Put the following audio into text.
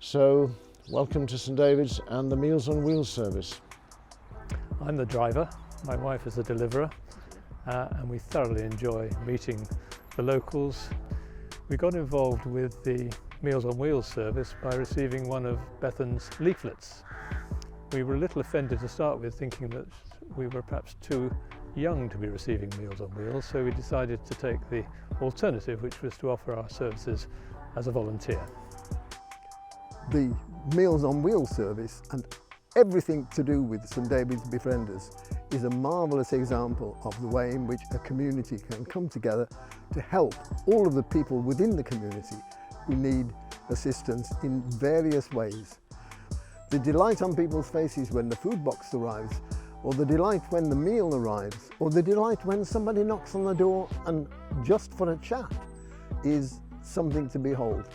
So, welcome to St David's and the Meals on Wheels service. I'm the driver, my wife is the deliverer, and we thoroughly enjoy meeting the locals. We got involved with the Meals on Wheels service by receiving one of Bethan's leaflets. We were a little offended to start with, thinking that we were perhaps too young to be receiving Meals on Wheels, so we decided to take the alternative, which was to offer our services as a volunteer. The Meals on Wheels service and everything to do with St David's Befrienders is a marvellous example of the way in which a community can come together to help all of the people within the community who need assistance in various ways. The delight on people's faces when the food box arrives, or the delight when the meal arrives, or the delight when somebody knocks on the door and just for a chat is something to behold.